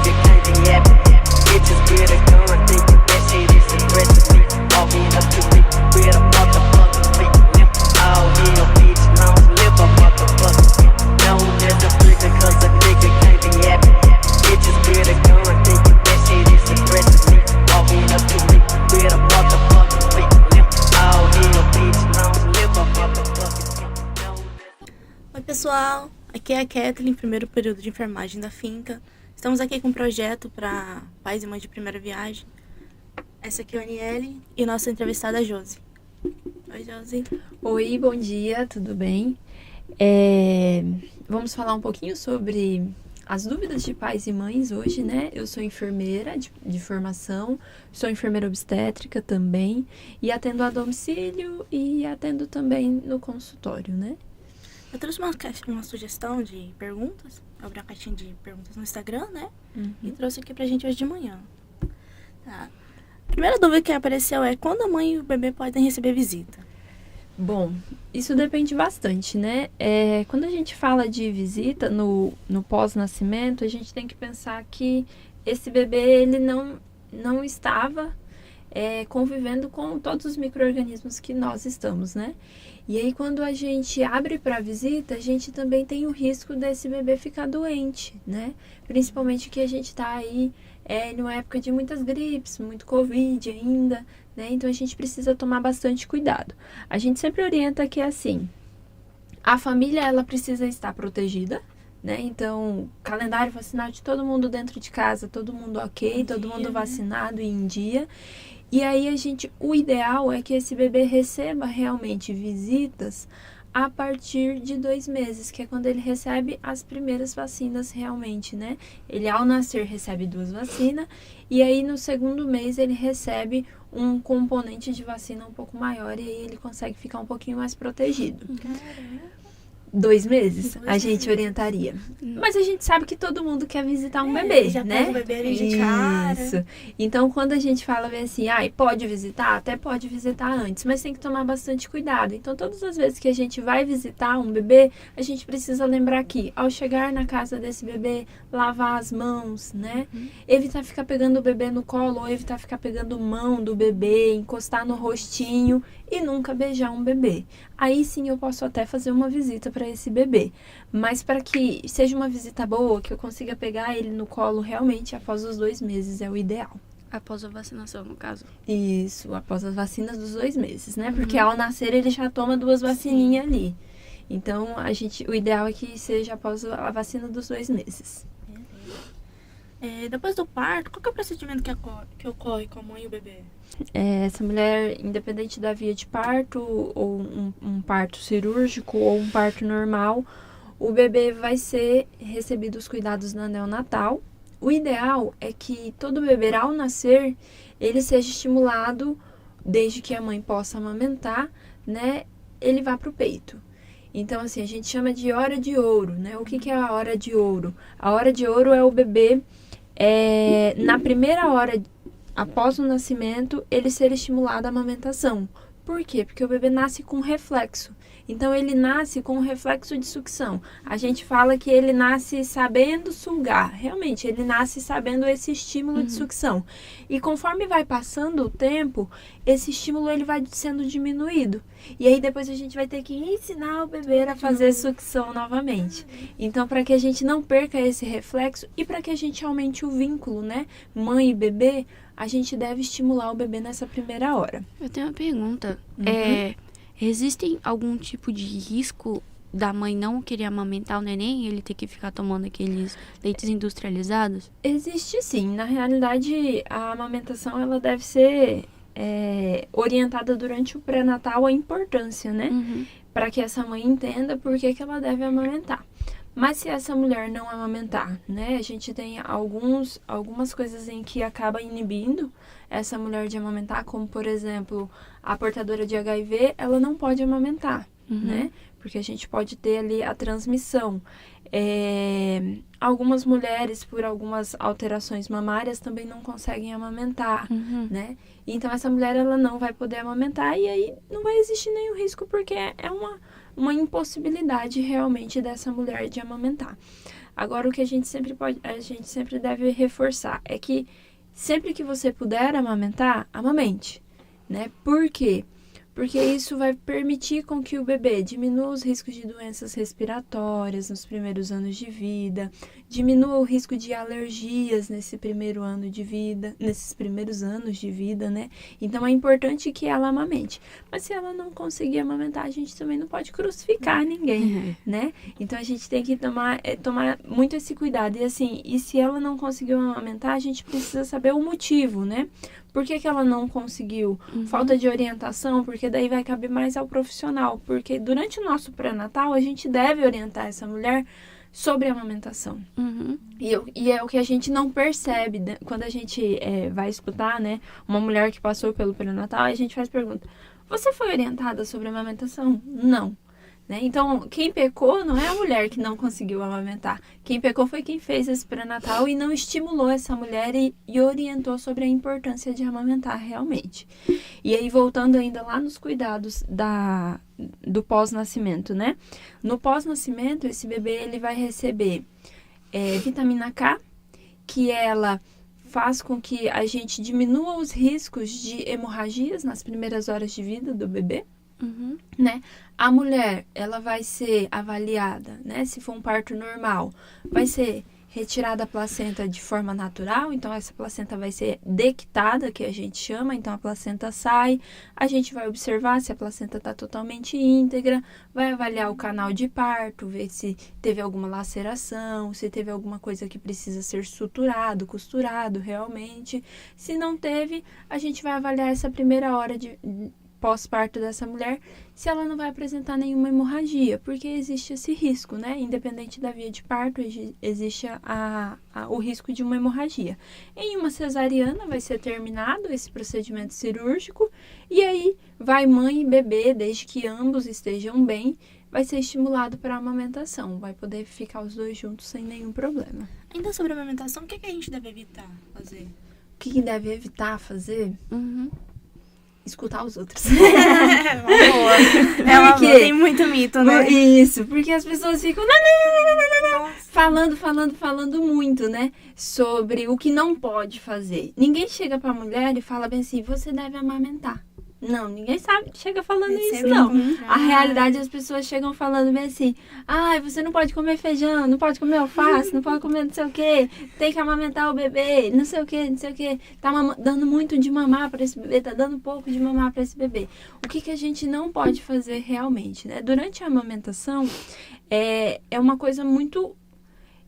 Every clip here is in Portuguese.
nigga can't be happy. Bitches with a gun, thinking that shit is aggressive. Walking up to me with a motherfucking big limp. All in, bitch, long live a motherfucking pimp. Known as a flicker, cause a nigga can't be happy. Bitches with a gun, thinking that shit is aggressive. Walking up to me with a motherfucking big limp. All in, bitch, long live a motherfucking pimp. Oi pessoal, aqui é a Kathleen, primeiro período de enfermagem da finca. Estamos aqui com um projeto para pais e mães de primeira viagem. Essa aqui é a Aniele e nossa entrevistada é a Josi. Oi, Josi. Oi, bom dia, tudo bem? Vamos falar um pouquinho sobre as dúvidas de pais e mães hoje, né? Eu sou enfermeira de formação, sou enfermeira obstétrica também e atendo a domicílio e atendo também no consultório, né? Eu trouxe uma sugestão de perguntas. Eu abri uma caixinha de perguntas no Instagram, né? E trouxe aqui pra gente hoje de manhã. Tá. A primeira dúvida que apareceu é quando a mãe e o bebê podem receber visita? Bom, isso depende bastante, né? Quando a gente fala de visita no pós-nascimento, a gente tem que pensar que esse bebê ele não estava convivendo com todos os micro-organismos que nós estamos, né? E aí, quando a gente abre para visita, a gente também tem o risco desse bebê ficar doente, né? Principalmente que a gente está aí numa época de muitas gripes, muito Covid ainda, né? Então, a gente precisa tomar bastante cuidado. A gente sempre orienta que, assim, a família, ela precisa estar protegida, né? Então, calendário vacinal de todo mundo dentro de casa, todo mundo ok, todo mundo vacinado e em dia. E aí, o ideal é que esse bebê receba realmente visitas a partir de 2 meses, que é quando ele recebe as primeiras vacinas realmente, né? Ele, ao nascer, recebe 2 vacinas, e aí no 2º mês ele recebe um componente de vacina um pouco maior, e aí ele consegue ficar um pouquinho mais protegido. Caramba. 2 meses, a gente orientaria. Mas a gente sabe que todo mundo quer visitar um bebê, já né? pega o bebê ali de cara. Isso. Então, quando a gente fala assim, pode visitar? Até pode visitar antes, mas tem que tomar bastante cuidado. Então, todas as vezes que a gente vai visitar um bebê, a gente precisa lembrar que, ao chegar na casa desse bebê, lavar as mãos, né? Evitar ficar pegando o bebê no colo, ou evitar ficar pegando mão do bebê, encostar no rostinho e nunca beijar um bebê. Aí sim eu posso até fazer uma visita para esse bebê. Mas para que seja uma visita boa, que eu consiga pegar ele no colo realmente após os 2 meses é o ideal. Após a vacinação, no caso. Isso, após as vacinas dos 2 meses, né? Porque ao nascer ele já toma 2 vacininhas ali. Então, o ideal é que seja após a vacina dos 2 meses. Depois do parto, qual que é o procedimento que ocorre com a mãe e o bebê? Essa mulher, independente da via de parto, ou um parto cirúrgico, ou um parto normal, o bebê vai ser recebido os cuidados na neonatal. O ideal é que todo bebê, ao nascer, ele seja estimulado, desde que a mãe possa amamentar, né? Ele vá para o peito. Então, assim, a gente chama de hora de ouro, né? O que é a hora de ouro? A hora de ouro é o bebê, na primeira hora após o nascimento, ele ser estimulado à amamentação. Por quê? Porque o bebê nasce com reflexo. Então, ele nasce com um reflexo de sucção. A gente fala que ele nasce sabendo sugar. Realmente, ele nasce sabendo esse estímulo de sucção. E conforme vai passando o tempo, esse estímulo ele vai sendo diminuído. E aí, depois a gente vai ter que ensinar o bebê a fazer sucção novamente. Então, para que a gente não perca esse reflexo e para que a gente aumente o vínculo, né? Mãe e bebê, a gente deve estimular o bebê nessa primeira hora. Eu tenho uma pergunta. Existem algum tipo de risco da mãe não querer amamentar o neném e ele ter que ficar tomando aqueles leites industrializados? Existe sim. Na realidade, a amamentação ela deve ser orientada durante o pré-natal, a importância, né? Para que essa mãe entenda por que ela deve amamentar. Mas se essa mulher não amamentar, né? A gente tem algumas coisas em que acaba inibindo essa mulher de amamentar, como, por exemplo, a portadora de HIV, ela não pode amamentar, né? Porque a gente pode ter ali a transmissão. Algumas mulheres, por algumas alterações mamárias, também não conseguem amamentar, né? Então, essa mulher, ela não vai poder amamentar e aí não vai existir nenhum risco, porque é uma impossibilidade realmente dessa mulher de amamentar. Agora, o que a gente sempre deve reforçar é que sempre que você puder amamentar, amamente, né? Por quê? Porque isso vai permitir com que o bebê diminua os riscos de doenças respiratórias nos primeiros anos de vida, diminua o risco de alergias nesses primeiros anos de vida, né? Então, é importante que ela amamente. Mas se ela não conseguir amamentar, a gente também não pode crucificar ninguém, né? Então, a gente tem que tomar muito esse cuidado. E assim, se ela não conseguiu amamentar, a gente precisa saber o motivo, né? Por que ela não conseguiu? Falta de orientação, porque daí vai caber mais ao profissional. Porque durante o nosso pré-natal, a gente deve orientar essa mulher sobre a amamentação. E é o que a gente não percebe, né? Quando a gente vai escutar, né, uma mulher que passou pelo pré-natal, a gente faz pergunta: você foi orientada sobre a amamentação? Não. Né? Então, quem pecou não é a mulher que não conseguiu amamentar. Quem pecou foi quem fez esse pré-natal e não estimulou essa mulher e orientou sobre a importância de amamentar realmente. E aí, voltando ainda lá nos cuidados do pós-nascimento, né? No pós-nascimento, esse bebê ele vai receber vitamina K, que ela faz com que a gente diminua os riscos de hemorragias nas primeiras horas de vida do bebê. Né? A mulher, ela vai ser avaliada, né? Se for um parto normal, vai ser retirada a placenta de forma natural, então essa placenta vai ser deictada, que a gente chama, então a placenta sai, a gente vai observar se a placenta está totalmente íntegra, vai avaliar o canal de parto, ver se teve alguma laceração, se teve alguma coisa que precisa ser suturado, costurado realmente. Se não teve, a gente vai avaliar essa primeira hora de pós-parto dessa mulher, se ela não vai apresentar nenhuma hemorragia, porque existe esse risco, né? Independente da via de parto, existe o risco de uma hemorragia. Em uma cesariana vai ser terminado esse procedimento cirúrgico e aí vai mãe e bebê, desde que ambos estejam bem, vai ser estimulado para a amamentação, vai poder ficar os dois juntos sem nenhum problema. Ainda sobre a amamentação, o que a gente deve evitar fazer? O que deve evitar fazer? Escutar os outros. Boa. Tem muito mito, né? Isso, porque as pessoas ficam falando muito, né? Sobre o que não pode fazer. Ninguém chega pra mulher e fala bem assim: você deve amamentar. Não, ninguém chega falando isso, não. A realidade, as pessoas chegam falando bem assim: você não pode comer feijão, não pode comer alface, não pode comer não sei o que, tem que amamentar o bebê, não sei o que, tá dando muito de mamar para esse bebê, tá dando pouco de mamar para esse bebê. O que a gente não pode fazer realmente, né? Durante a amamentação, é uma coisa muito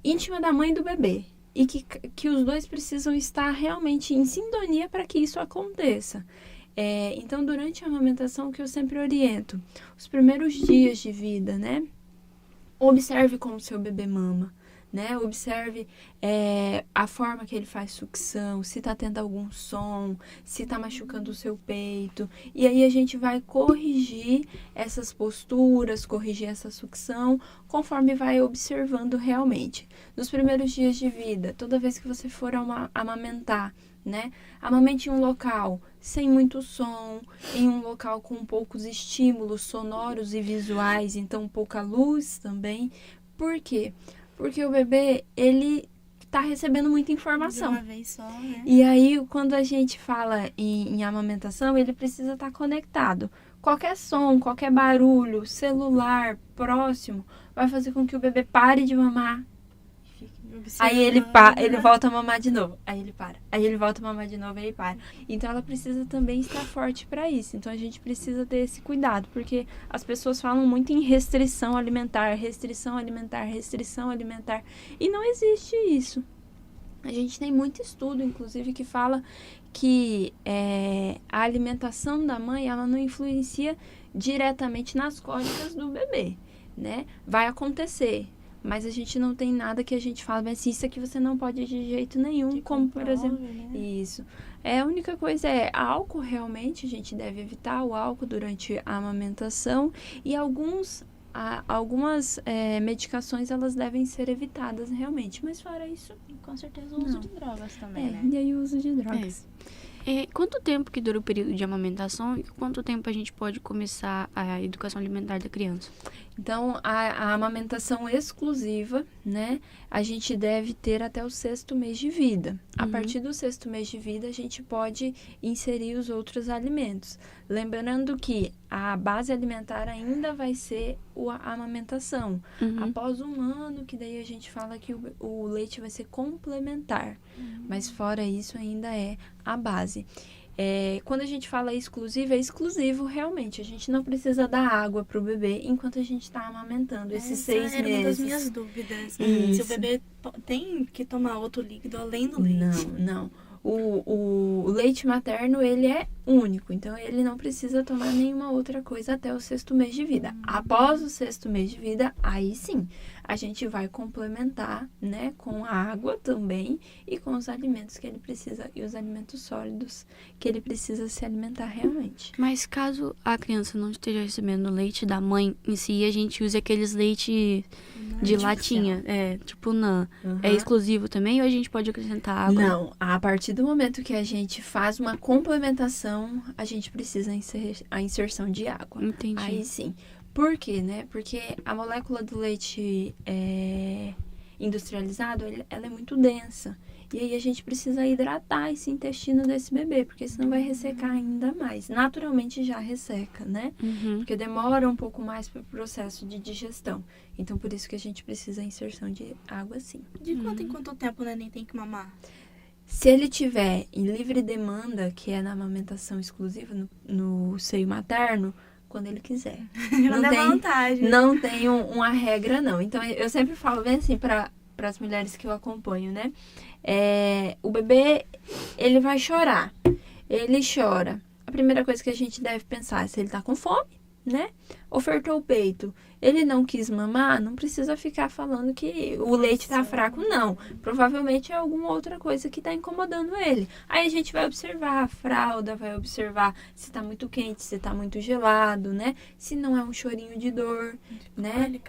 íntima da mãe e do bebê. E que os dois precisam estar realmente em sintonia para que isso aconteça. Então, durante a amamentação, o que eu sempre oriento, os primeiros dias de vida, né? Observe como seu bebê mama, né? Observe a forma que ele faz sucção, se tá tendo algum som, se tá machucando o seu peito. E aí a gente vai corrigir essas posturas, corrigir essa sucção, conforme vai observando realmente. Nos primeiros dias de vida, toda vez que você for amamentar, né? Amamente em um local sem muito som, em um local com poucos estímulos sonoros e visuais, então pouca luz também. Por quê? Porque o bebê, ele tá recebendo muita informação. De uma vez só, né? E aí, quando a gente fala em amamentação, ele precisa estar conectado. Qualquer som, qualquer barulho, celular, próximo, vai fazer com que o bebê pare de mamar. Aí ele volta a mamar de novo, aí ele para. Aí ele volta a mamar de novo, aí ele para. Então ela precisa também estar forte para isso. Então a gente precisa ter esse cuidado, porque as pessoas falam muito em restrição alimentar, restrição alimentar, restrição alimentar. E não existe isso. A gente tem muito estudo, inclusive, que fala que a alimentação da mãe, ela não influencia diretamente nas cólicas do bebê, né? Vai acontecer. Mas a gente não tem nada que a gente fala, mas isso aqui você não pode de jeito nenhum, que como por exemplo, né? Isso. A única coisa álcool, realmente, a gente deve evitar o álcool durante a amamentação e alguns algumas medicações, elas devem ser evitadas realmente. Mas fora isso, E com certeza o uso de drogas também, né? e aí o uso de drogas. Quanto tempo que dura o período de amamentação e quanto tempo a gente pode começar a educação alimentar da criança? Então, a amamentação exclusiva, né, a gente deve ter até o 6º mês de vida. A partir do 6º mês de vida, a gente pode inserir os outros alimentos. Lembrando que a base alimentar ainda vai ser a amamentação. Após 1 ano, que daí a gente fala que o leite vai ser complementar. Mas fora isso, ainda é a base. Quando a gente fala exclusivo, é exclusivo realmente. A gente não precisa dar água para o bebê enquanto a gente está amamentando esses 6 Essa era meses. uma das minhas dúvidas. Se Isso. o bebê tem que tomar outro líquido além do leite. Não. O leite materno, ele é único. Então, ele não precisa tomar nenhuma outra coisa até o 6º mês de vida. Após o 6º mês de vida, aí sim, a gente vai complementar, né, com a água também e com os alimentos que ele precisa e os alimentos sólidos que ele precisa se alimentar realmente. Mas caso a criança não esteja recebendo leite da mãe em si, a gente usa aqueles leite de latinha, tipo NAN. É exclusivo também ou a gente pode acrescentar água? Não, a partir do momento que a gente faz uma complementação, a gente precisa a inserção de água. Entendi. Aí sim. Por quê, né? Porque a molécula do leite industrializado, ela é muito densa. E aí a gente precisa hidratar esse intestino desse bebê, porque senão vai ressecar ainda mais. Naturalmente já resseca, né? Porque demora um pouco mais para o processo de digestão. Então, por isso que a gente precisa a inserção de água, sim. De quanto em quanto tempo o neném tem que mamar? Se ele tiver em livre demanda, que é na amamentação exclusiva, no seio materno, quando ele quiser. Não tem vantagem. Não tem uma regra, não. Então, eu sempre falo bem assim para as mulheres que eu acompanho, né? O bebê, ele vai chorar. Ele chora. A primeira coisa que a gente deve pensar é se ele tá com fome, né? Ofertou o peito. Ele não quis mamar, não precisa ficar falando que o leite tá fraco, não. Provavelmente é alguma outra coisa que tá incomodando ele. Aí a gente vai observar a fralda, vai observar se tá muito quente, se tá muito gelado, né? Se não é um chorinho de dor,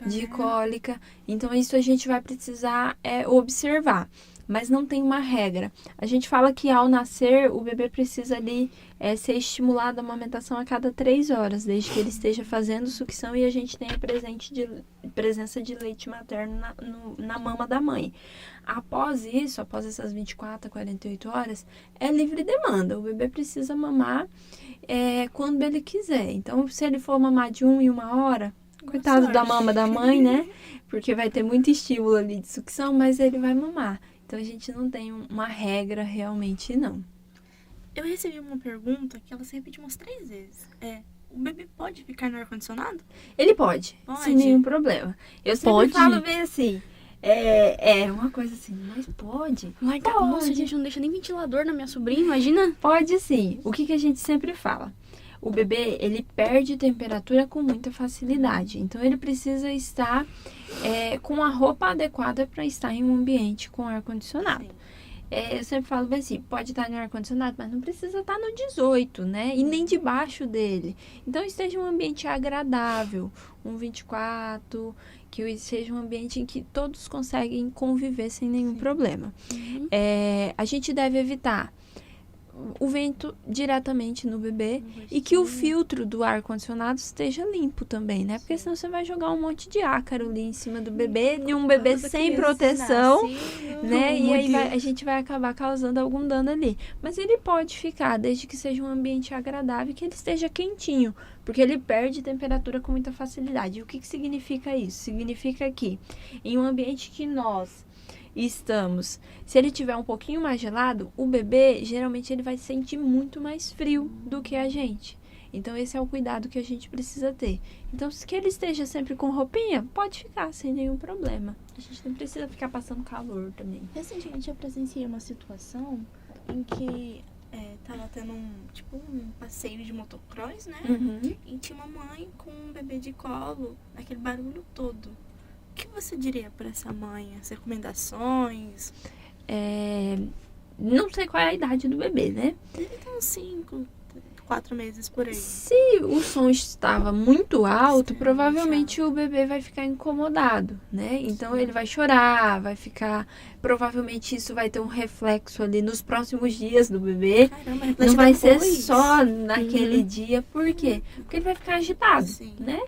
de cólica. Então, isso a gente vai precisar observar. Mas não tem uma regra. A gente fala que ao nascer, o bebê precisa ali ser estimulado a amamentação a cada 3 horas, desde que ele esteja fazendo sucção e a gente tenha presença de leite materno na mama da mãe. Após isso, após essas 24 a 48 horas, é livre demanda. O bebê precisa mamar quando ele quiser. Então, se ele for mamar de 1 em 1 hora, coitado da mama da mãe, né? Porque vai ter muito estímulo ali de sucção, mas ele vai mamar. Então, a gente não tem uma regra realmente, não. Eu recebi uma pergunta que ela se repetiu umas 3 vezes. O bebê pode ficar no ar-condicionado? Ele pode, sem nenhum problema. Eu sempre falo bem assim, uma coisa assim, mas pode? Nossa, a gente não deixa nem ventilador na minha sobrinha, imagina? Pode sim. O que a gente sempre fala? O bebê, ele perde temperatura com muita facilidade. Então, ele precisa estar com a roupa adequada para estar em um ambiente com ar-condicionado. Eu sempre falo bem assim, pode estar no ar-condicionado, mas não precisa estar no 18, né? E nem debaixo dele. Então, esteja um ambiente agradável, um 24, que seja um ambiente em que todos conseguem conviver sem nenhum problema. A gente deve evitar o vento diretamente no bebê e que o filtro do ar-condicionado esteja limpo também, né? Porque senão você vai jogar um monte de ácaro ali em cima do bebê, de um bebê sem proteção, né? E aí a gente vai acabar causando algum dano ali. Mas ele pode ficar, desde que seja um ambiente agradável e que ele esteja quentinho, porque ele perde temperatura com muita facilidade. E o que significa isso? Significa que em um ambiente que nós estamos, se ele tiver um pouquinho mais gelado, o bebê, geralmente, ele vai sentir muito mais frio do que a gente. Então, esse é o cuidado que a gente precisa ter. Então, se que ele esteja sempre com roupinha, pode ficar sem nenhum problema. A gente não precisa ficar passando calor também. Recentemente, eu presenciei uma situação em que tava tendo um passeio de motocross, né? E tinha uma mãe com um bebê de colo, aquele barulho todo. O que você diria para essa mãe? As recomendações? Não sei qual é a idade do bebê, né? Ele tem uns 5, 4 meses por aí. Se o som estava muito alto, provavelmente o bebê vai ficar incomodado, né? Então ele vai chorar, vai ficar... Provavelmente isso vai ter um reflexo ali nos próximos dias do bebê. Caramba, Não vai ser depois. só naquele dia. Por quê? Porque ele vai ficar agitado, Sim. né?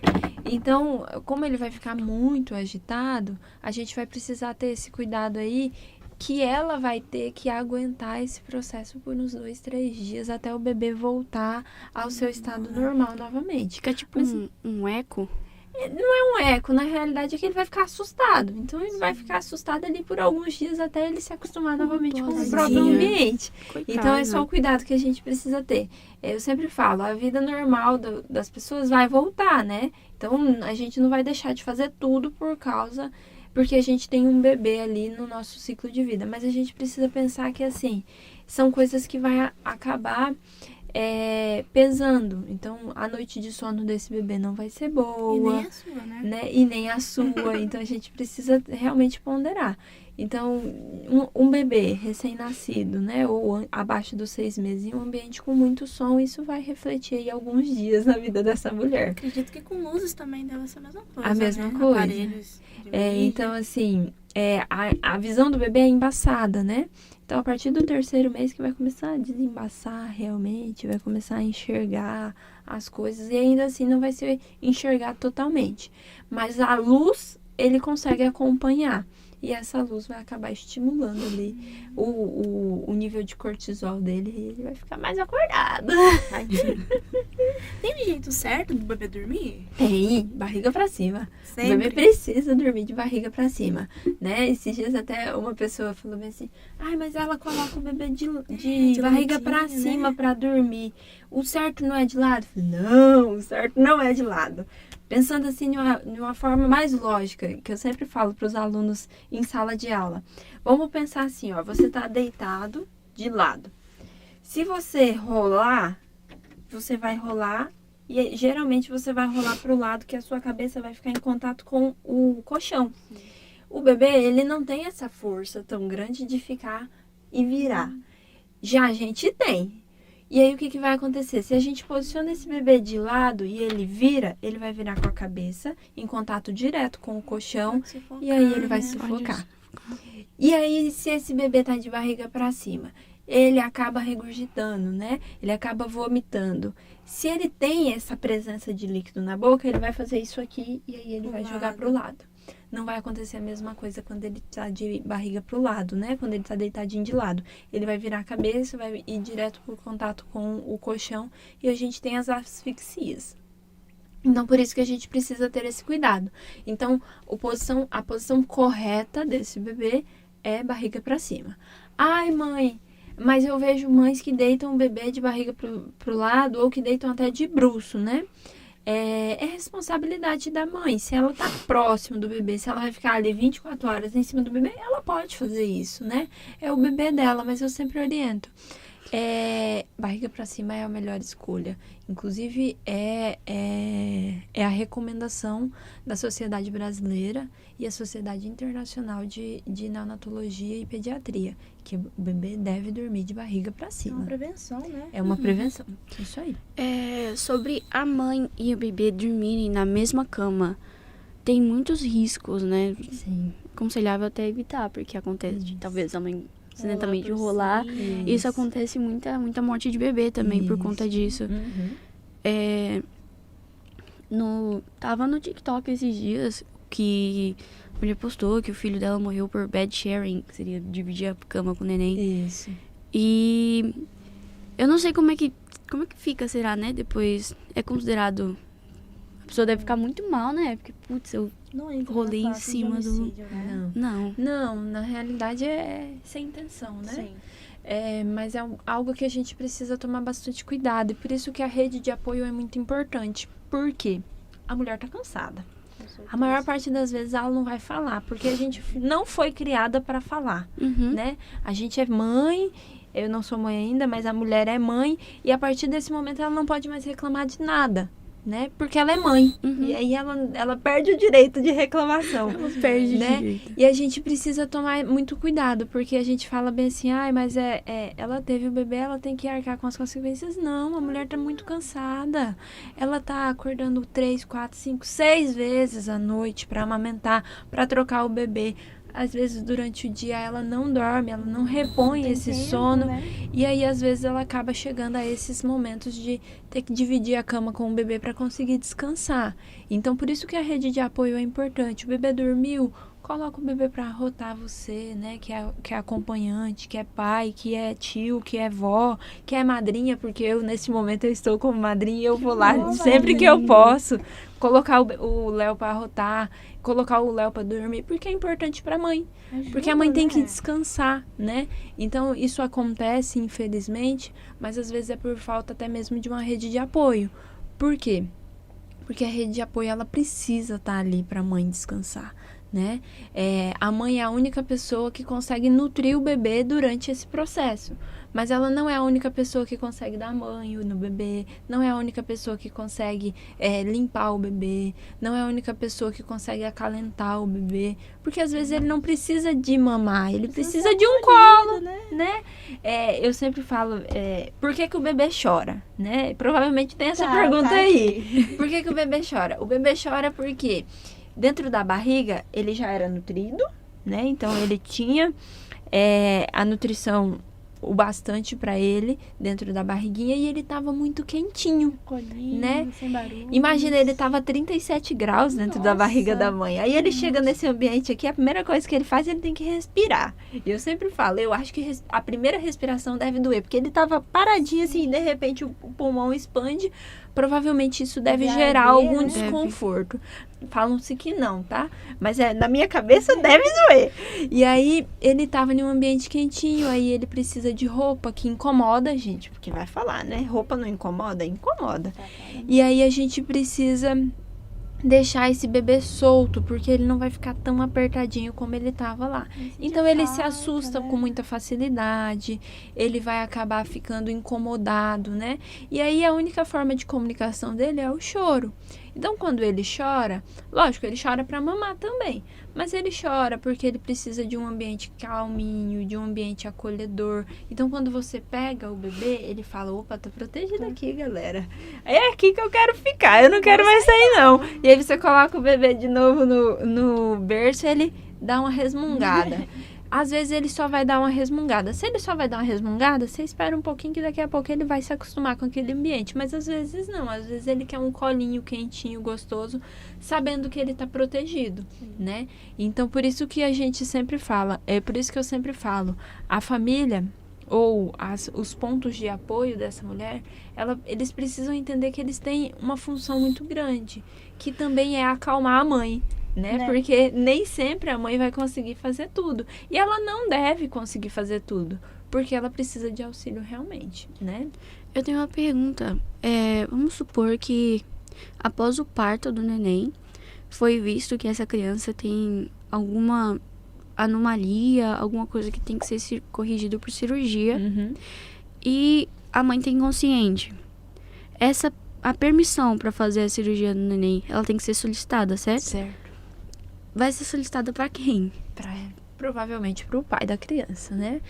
Então, como ele vai ficar muito agitado, a gente vai precisar ter esse cuidado aí, que ela vai ter que aguentar esse processo por uns 2, 3 dias até o bebê voltar ao seu estado normal novamente. Fica tipo Mas- um eco. Não é um eco, na realidade é que ele vai ficar assustado. Então ele vai ficar assustado ali por alguns dias até ele se acostumar novamente com o tadinha. próprio ambiente. Coitado. Então é só o cuidado que a gente precisa ter. Eu sempre falo, a vida normal das pessoas vai voltar, né? Então a gente não vai deixar de fazer tudo porque a gente tem um bebê ali no nosso ciclo de vida. Mas a gente precisa pensar que, assim, são coisas que vai acabar pesando. Então a noite de sono desse bebê não vai ser E boa. nem a sua, né? E nem a sua. Então a gente precisa realmente ponderar. Então, um bebê recém-nascido, né, ou abaixo dos 6 meses, em um ambiente com muito som, isso vai refletir aí alguns dias na vida dessa mulher. Acredito que com luzes também deve ser a mesma coisa. A mesma né? coisa. Aparelhos de mídia. Então, assim, a visão do bebê é embaçada, né? Então, a partir do 3º mês que vai começar a desembaçar realmente, vai começar a enxergar as coisas, e ainda assim não vai ser enxergado totalmente. Mas a luz, ele consegue acompanhar. E essa luz vai acabar estimulando ali o nível de cortisol dele, e ele vai ficar mais acordado. Tadinho. Tem um jeito certo do bebê dormir? Tem, barriga pra cima. Sempre. O bebê precisa dormir de barriga pra cima, né? Esses dias até uma pessoa falou bem assim, ai, mas ela coloca o bebê de barriga pra ladinho, cima né? pra dormir. O certo não é de lado? Eu falei, não, o certo não é de lado. Pensando assim, de uma forma mais lógica, que eu sempre falo para os alunos em sala de aula. Vamos pensar assim, ó, você tá deitado de lado. Se você rolar, você vai rolar e geralmente você vai rolar para o lado que a sua cabeça vai ficar em contato com o colchão. O bebê, ele não tem essa força tão grande de ficar e virar. Já a gente tem. E aí, o que vai acontecer? Se a gente posiciona esse bebê de lado e ele vira, ele vai virar com a cabeça em contato direto com o colchão. Pode sufocar, E aí ele vai né? sufocar. E aí, se esse bebê tá de barriga para cima, ele acaba regurgitando, né? Ele acaba vomitando. Se ele tem essa presença de líquido na boca, ele vai fazer isso aqui e aí ele Pro vai jogar lado. pro lado. Não vai acontecer a mesma coisa quando ele tá de barriga pro lado, né? Quando ele tá deitadinho de lado. Ele vai virar a cabeça, vai ir direto por contato com o colchão e a gente tem as asfixias. Então, por isso que a gente precisa ter esse cuidado. Então, a posição correta desse bebê é barriga para cima. Ai, mãe, mas eu vejo mães que deitam o bebê de barriga pro lado ou que deitam até de bruço, né? É responsabilidade da mãe. Se ela tá próximo do bebê, se ela vai ficar ali 24 horas em cima do bebê, ela pode fazer isso, né? É o bebê dela, mas eu sempre oriento. Barriga pra cima é a melhor escolha. Inclusive, é a recomendação da Sociedade Brasileira e a Sociedade Internacional de Neonatologia e Pediatria, que o bebê deve dormir de barriga pra É uma cima. prevenção, né? É uma prevenção. Isso aí. Sobre a mãe e o bebê dormirem na mesma cama, tem muitos riscos, né? Sim. Aconselhável até evitar, porque acontece de, talvez a mãe acidentalmente por rolar. cima. Isso acontece muita morte de bebê também por conta disso. Uhum. Tava no TikTok esses dias que a mulher postou que o filho dela morreu por bed sharing, que seria dividir a cama com o neném. Isso. E eu não sei como é que fica, será, né? Depois é considerado... A pessoa deve ficar muito mal, né? Porque, putz, eu... Não entra Rolei na em classe de cima do- homicídio, né? Não. Não. Não, na realidade é sem intenção, né? Sim. Mas é algo que a gente precisa tomar bastante cuidado. E por isso que a rede de apoio é muito importante. Por quê? A mulher tá cansada. com certeza. A maior parte das vezes ela não vai falar, porque a gente não foi criada para falar, Uhum. né? A gente é mãe, eu não sou mãe ainda, mas a mulher é mãe, e a partir desse momento ela não pode mais reclamar de nada, né? Porque ela é mãe. E aí ela perde o direito de reclamação. Ela perde né? direito. E a gente precisa tomar muito cuidado, porque a gente fala bem assim, mas ela teve o bebê, ela tem que arcar com as consequências. Não, a mulher tá muito cansada. Ela tá acordando 3, 4, 5, 6 vezes à noite para amamentar, para trocar o bebê. Às vezes, durante o dia, ela não dorme, ela não repõe esse sono. Né? E aí, às vezes, ela acaba chegando a esses momentos de ter que dividir a cama com o bebê para conseguir descansar. Então, por isso que a rede de apoio é importante. O bebê dormiu, coloca o bebê para arrotar você, né? Que é acompanhante, que é pai, que é tio, que é vó, que é madrinha, porque eu, nesse momento, eu estou como madrinha e eu vou lá sempre que eu posso. Colocar o Léo para arrotar, colocar o Léo para dormir, porque é importante para a mãe. Porque a mãe tem que descansar, né? Então, isso acontece, infelizmente, mas às vezes é por falta até mesmo de uma rede de apoio. Por quê? Porque a rede de apoio, ela precisa estar ali para a mãe descansar, né? A mãe é a única pessoa que consegue nutrir o bebê durante esse processo. Mas ela não é a única pessoa que consegue dar banho no bebê, não é a única pessoa que consegue limpar o bebê, não é a única pessoa que consegue acalentar o bebê, porque às vezes ele não precisa de mamar, ele precisa de um colo, né? Eu sempre falo, por que o bebê chora, né? Provavelmente tem essa pergunta aí. Por que o bebê chora? O bebê chora porque dentro da barriga ele já era nutrido, né? Então ele tinha a nutrição o bastante para ele dentro da barriguinha e ele tava muito quentinho, né? Sem barulho. Imagina, ele tava 37 graus dentro da barriga da mãe. Aí ele chega nesse ambiente aqui, a primeira coisa que ele faz, ele tem que respirar. E eu sempre falo, eu acho que a primeira respiração deve doer, porque ele tava paradinho assim, e de repente o pulmão expande. Provavelmente isso deve gerar algum desconforto. Falam-se que não, tá? Mas na minha cabeça deve doer. E aí, ele tava em um ambiente quentinho, aí ele precisa de roupa que incomoda a gente, porque vai falar, né? Roupa não incomoda? Incomoda. E aí, a gente precisa deixar esse bebê solto, porque ele não vai ficar tão apertadinho como ele tava lá. Então ele se assusta com muita facilidade, ele vai acabar ficando incomodado, né? E aí a única forma de comunicação dele é o choro. Então quando ele chora, lógico, ele chora para mamar também, mas ele chora porque ele precisa de um ambiente calminho, de um ambiente acolhedor. Então quando você pega o bebê, ele fala, opa, tô protegido aqui, galera. É aqui que eu quero ficar, eu não quero mais sair não. E aí você coloca o bebê de novo no berço, ele dá uma resmungada. Às vezes ele só vai dar uma resmungada. Se ele só vai dar uma resmungada, você espera um pouquinho que daqui a pouco ele vai se acostumar com aquele ambiente. Mas às vezes não. Às vezes ele quer um colinho quentinho, gostoso, sabendo que ele tá protegido, né? Então, por isso que a gente sempre fala, por isso que eu sempre falo, a família ou os pontos de apoio dessa mulher, eles precisam entender que eles têm uma função muito grande, que também é acalmar a mãe. Né? Porque nem sempre a mãe vai conseguir fazer tudo. E ela não deve conseguir fazer tudo, porque ela precisa de auxílio realmente, né? Eu tenho uma pergunta. Vamos supor que após o parto do neném, foi visto que essa criança tem alguma anomalia, alguma coisa que tem que ser corrigido por cirurgia, e a mãe tem consciente. A permissão para fazer a cirurgia do neném, ela tem que ser solicitada, certo? Certo. Vai ser solicitada para quem? Provavelmente para o pai da criança, né?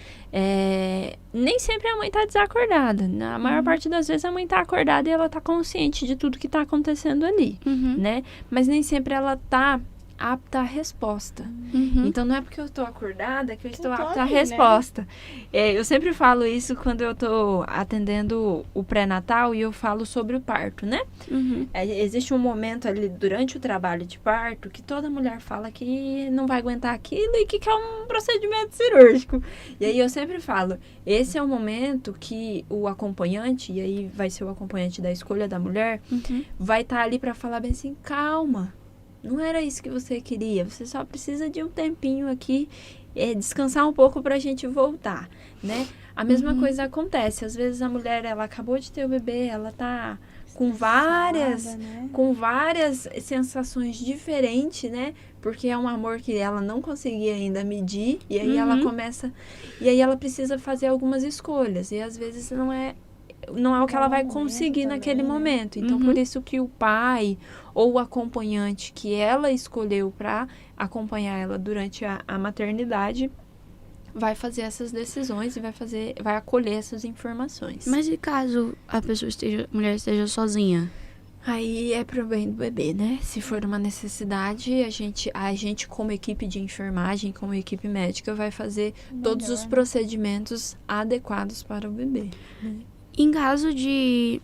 Nem sempre a mãe tá desacordada. Na maior parte das vezes a mãe tá acordada e ela tá consciente de tudo que tá acontecendo ali, né? Mas nem sempre ela tá apta à resposta. Então não é porque eu estou acordada que eu estou apta à resposta. Eu sempre falo isso quando eu estou atendendo o pré-natal e eu falo sobre o parto, né? Existe um momento ali durante o trabalho de parto que toda mulher fala que não vai aguentar aquilo e que quer um procedimento cirúrgico. E aí eu sempre falo, esse é o momento que o acompanhante, e aí vai ser o acompanhante da escolha da mulher, vai estar ali para falar bem assim, calma. Não era isso que você queria. Você só precisa de um tempinho aqui, descansar um pouco pra gente voltar, né? A mesma coisa acontece. Às vezes a mulher, ela acabou de ter o bebê, ela tá com várias sensações diferentes, né? Porque é um amor que ela não conseguia ainda medir. E aí ela começa... E aí ela precisa fazer algumas escolhas. E às vezes não é não é o que ela vai momento conseguir também, naquele né? momento. Então, Uhum. por isso que o pai ou o acompanhante que ela escolheu para acompanhar ela durante a maternidade vai fazer essas decisões e vai acolher essas informações. Mas e caso a mulher esteja sozinha? Aí é pro bem do bebê, né? Se for uma necessidade, a gente como equipe de enfermagem, como equipe médica, vai fazer todos os procedimentos adequados para o bebê. Em caso de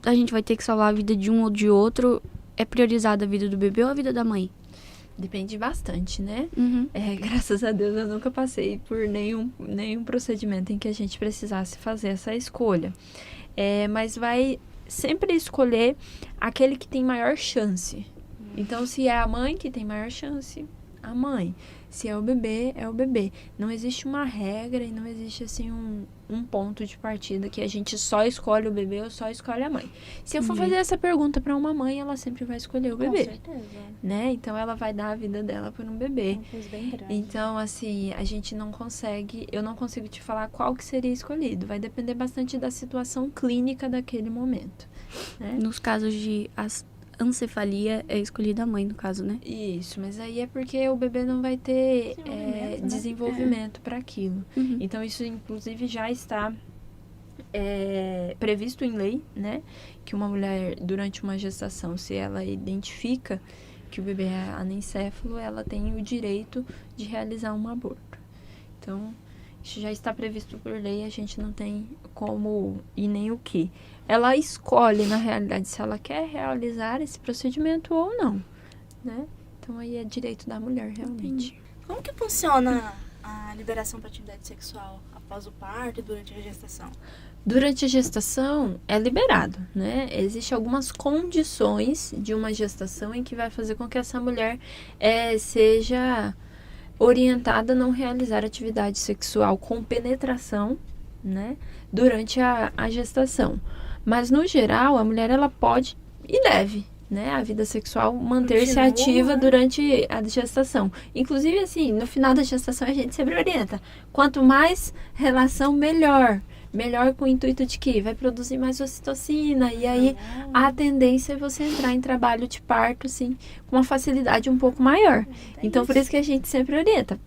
a gente vai ter que salvar a vida de um ou de outro, é priorizada a vida do bebê ou a vida da mãe? Depende bastante, né? Uhum. Graças a Deus eu nunca passei por nenhum procedimento em que a gente precisasse fazer essa escolha. Mas vai sempre escolher aquele que tem maior chance. Então, se é a mãe que tem maior chance, a mãe. Se é o bebê, é o bebê. Não existe uma regra e não existe, assim, um ponto de partida que a gente só escolhe o bebê ou só escolhe a mãe. Se eu for fazer essa pergunta para uma mãe, ela sempre vai escolher o bebê, Com certeza. né? Então, ela vai dar a vida dela por um bebê. Uma coisa bem grande. Então, assim, eu não consigo te falar qual que seria escolhido. Vai depender bastante da situação clínica daquele momento, né? Nos casos de ancefalia, é escolhida a mãe, no caso, né? Isso, mas aí é porque o bebê não vai ter Desenvolvimento, né? desenvolvimento para aquilo. Uhum. Então, isso, inclusive, já está previsto em lei, né? Que uma mulher, durante uma gestação, se ela identifica que o bebê é anencéfalo, ela tem o direito de realizar um aborto. Então, isso já está previsto por lei, a gente não tem como e nem o que. Ela escolhe, na realidade, se ela quer realizar esse procedimento ou não, né? Então, aí é direito da mulher, realmente. Como que funciona a liberação para atividade sexual após o parto e durante a gestação? Durante a gestação, é liberado, né? Existem algumas condições de uma gestação em que vai fazer com que essa mulher seja orientada a não realizar atividade sexual com penetração, né? Durante a gestação. Mas, no geral, a mulher, ela pode e deve, né? A vida sexual manter-se Continua, ativa né? durante a gestação. Inclusive, assim, no final da gestação, a gente sempre orienta. Quanto mais relação, melhor. Melhor com o intuito de que vai produzir mais ocitocina. E aí, a tendência é você entrar em trabalho de parto, assim, com uma facilidade um pouco maior. Então, por isso que a gente sempre orienta.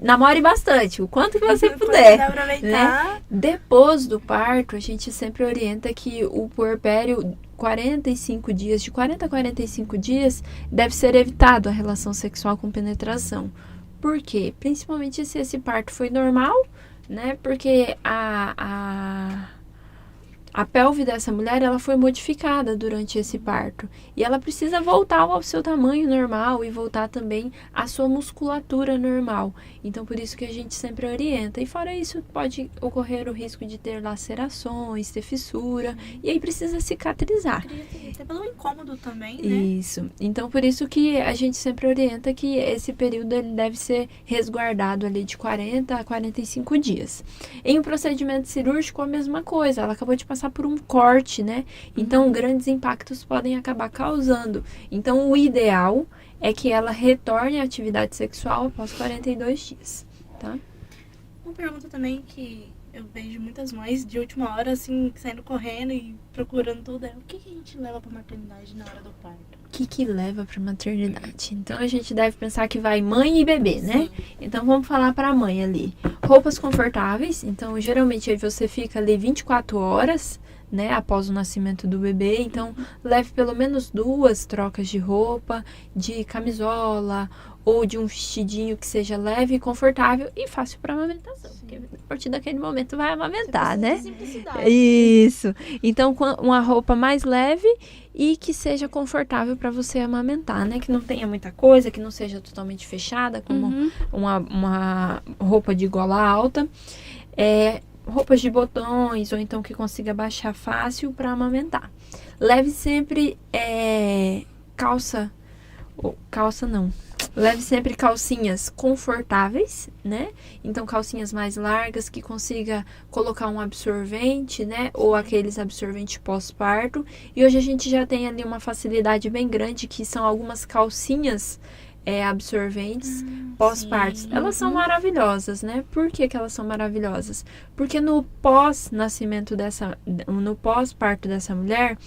Namore bastante, o quanto que você puder. Pode aproveitar. Depois do parto, a gente sempre orienta que o puerpério, 45 dias, de 40 a 45 dias, deve ser evitado a relação sexual com penetração. Por quê? Principalmente se esse parto foi normal, né? Porque a pelve dessa mulher, ela foi modificada durante esse parto. E ela precisa voltar ao seu tamanho normal e voltar também à sua musculatura normal. Então, por isso que a gente sempre orienta. E fora isso, pode ocorrer o risco de ter lacerações, ter fissura. E aí precisa cicatrizar. Até pelo incômodo também, né? Isso. Então, por isso que a gente sempre orienta que esse período ele deve ser resguardado ali de 40 a 45 dias. Em um procedimento cirúrgico, a mesma coisa. Ela acabou de passar por um corte, né? Então, grandes impactos podem acabar causando. Então, o ideal é que ela retorne à atividade sexual após 42 dias, tá? Uma pergunta também que eu vejo muitas mães de última hora, assim, saindo correndo e procurando tudo. O que a gente leva pra maternidade na hora do parto? O que leva para maternidade? Então, a gente deve pensar que vai mãe e bebê, né? Então, vamos falar para a mãe ali. Roupas confortáveis. Então, geralmente, aí você fica ali 24 horas, né? Após o nascimento do bebê. Então, leve pelo menos 2 trocas de roupa, de camisola ou de um vestidinho que seja leve, confortável e fácil para amamentação. Porque a partir daquele momento vai amamentar, né? Isso. Então, uma roupa mais leve e que seja confortável para você amamentar, né? Que não tenha muita coisa, que não seja totalmente fechada, como uma roupa de gola alta. Roupas de botões, ou então que consiga baixar fácil para amamentar. Leve sempre Leve sempre calcinhas confortáveis, né? Então, calcinhas mais largas que consiga colocar um absorvente, né? Ou aqueles absorventes pós-parto. E hoje a gente já tem ali uma facilidade bem grande, que são algumas calcinhas absorventes pós-partos. sim. Elas são maravilhosas, né? Por que que elas são maravilhosas? Porque no pós-nascimento no pós-parto dessa mulher,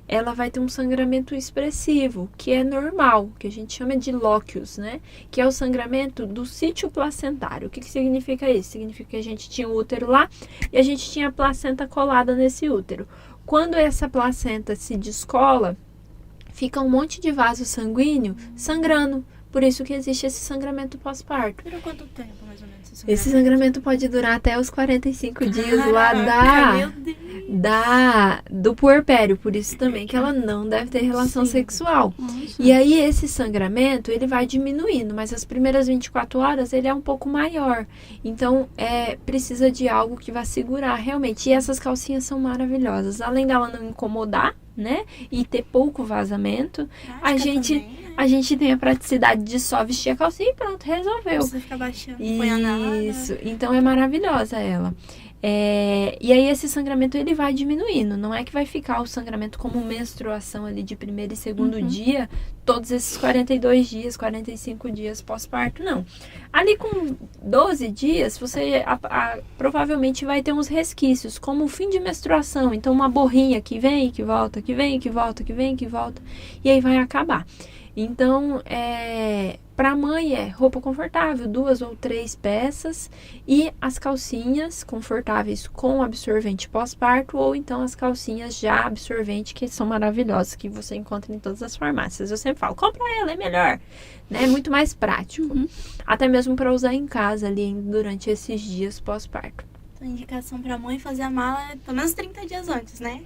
ela vai ter um sangramento expressivo, que é normal, que a gente chama de lóquios, né? Que é o sangramento do sítio placentário. O que significa isso? Significa que a gente tinha o útero lá e a gente tinha a placenta colada nesse útero. Quando essa placenta se descola, fica um monte de vaso sanguíneo sangrando. Por isso que existe esse sangramento pós-parto. Durou quanto tempo, mais ou menos? Esse sangramento pode durar até os 45 dias lá meu Deus. do puerpério. Por isso também que ela não deve ter relação Sim. sexual. Nossa. E aí esse sangramento, ele vai diminuindo, mas as primeiras 24 horas ele é um pouco maior. Então, precisa de algo que vai segurar realmente. E essas calcinhas são maravilhosas. Além dela não incomodar, né? E ter pouco vazamento, a gente tem a praticidade de só vestir a calcinha e pronto, resolveu. Você fica baixando, não põe nada. Isso, então é maravilhosa ela. E aí esse sangramento ele vai diminuindo, não é que vai ficar o sangramento como menstruação ali de primeiro e segundo dia, todos esses 42 dias, 45 dias pós-parto, não. Ali com 12 dias, você provavelmente vai ter uns resquícios, como o fim de menstruação, então uma borrinha que vem, que volta, que vem, que volta, que vem, que volta, e aí vai acabar. Então, para a mãe é roupa confortável, 2 ou 3 peças e as calcinhas confortáveis com absorvente pós-parto ou então as calcinhas já absorvente, que são maravilhosas, que você encontra em todas as farmácias. Eu sempre falo, compra ela, é melhor, né? É muito mais prático. Até mesmo para usar em casa ali durante esses dias pós-parto. Então, indicação pra mãe fazer a mala pelo menos 30 dias antes, né?